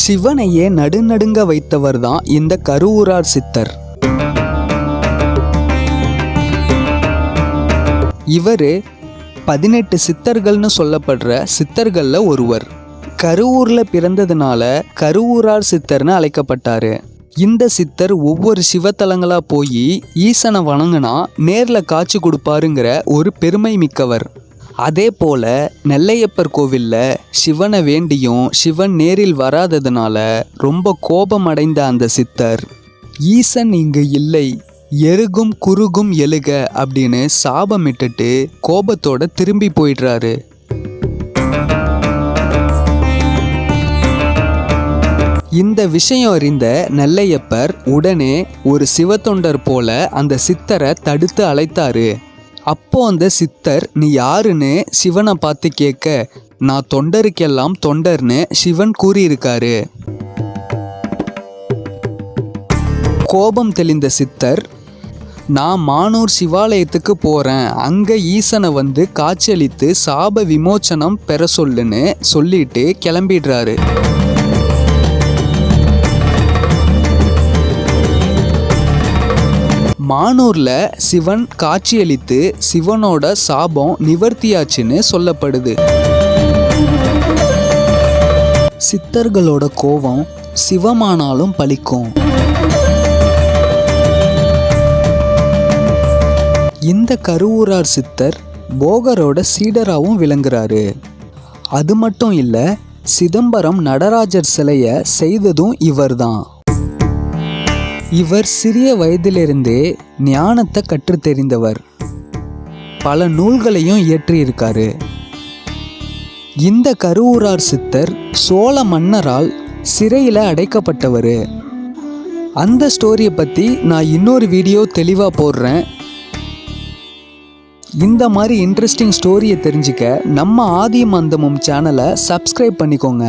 சிவனையே நடுநடுங்க வைத்தவர் தான் இந்த கருவூரார் சித்தர். இவர் 18 சித்தர்கள்னு சொல்லப்படுற சித்தர்கள்ல ஒருவர். கருவூர்ல பிறந்ததுனால கருவூரார் சித்தர்னு அழைக்கப்பட்டாரு. இந்த சித்தர் ஒவ்வொரு சிவத்தலங்களா போய் ஈசனை வணங்கினா நேர்ல காட்சி கொடுப்பாருங்கிற ஒரு பெருமை மிக்கவர். அதே போல நெல்லையப்பர் கோவில்ல சிவனை வேண்டியும் சிவன் நேரில் வராததுனால ரொம்ப கோபம் அடைந்த அந்த சித்தர், ஈசன் இங்கு இல்லை, எருகும் குறுகும் எழுக அப்படின்னு சாபமிட்டுட்டு கோபத்தோட திரும்பி போயிடுறாரு. இந்த விஷயம் அறிந்த நெல்லையப்பர் உடனே ஒரு சிவத்தொண்டர் போல அந்த சித்தரை தடுத்து அழைத்தாரு. அப்போ அந்த சித்தர், நீ யாருன்னு சிவனை பார்த்து கேட்க, நான் தொண்டருக்கெல்லாம் தொண்டர்னு சிவன் கூறியிருக்காரு. கோபம் தெளிந்த சித்தர், நான் மானூர் சிவாலயத்துக்கு போகிறேன், அங்கே ஈசனை வந்து காட்சியளித்து சாப விமோச்சனம் பெற சொல்லுன்னு சொல்லிட்டு கிளம்பிடுறாரு. மானூர்ல சிவன் காட்சியளித்து சிவனோட சாபம் நிவர்த்தியாச்சுன்னு சொல்லப்படுது. சித்தர்களோட கோபம் சிவமானாலும் பலிக்கும். இந்த கருவூரார் சித்தர் போகரோட சீடராகவும் விளங்குறாரு. அது மட்டும் இல்ல, சிதம்பரம் நடராஜர் சிலைய செய்ததும் இவர்தான். இவர் சிறிய வயதிலிருந்தே ஞானத்தை கற்றுத் தெரிந்தவர். பல நூல்களையும் இயற்றியிருக்காரு. இந்த கருவூரார் சித்தர் சோழ மன்னரால் சிறையில் அடைக்கப்பட்டவர். அந்த ஸ்டோரியை பற்றி நான் இன்னொரு வீடியோ தெளிவாக போடுறேன். இந்த மாதிரி இன்ட்ரெஸ்டிங் ஸ்டோரியை தெரிஞ்சுக்க நம்ம ஆதியும் அந்தமும் சேனலை சப்ஸ்கிரைப் பண்ணிக்கோங்க.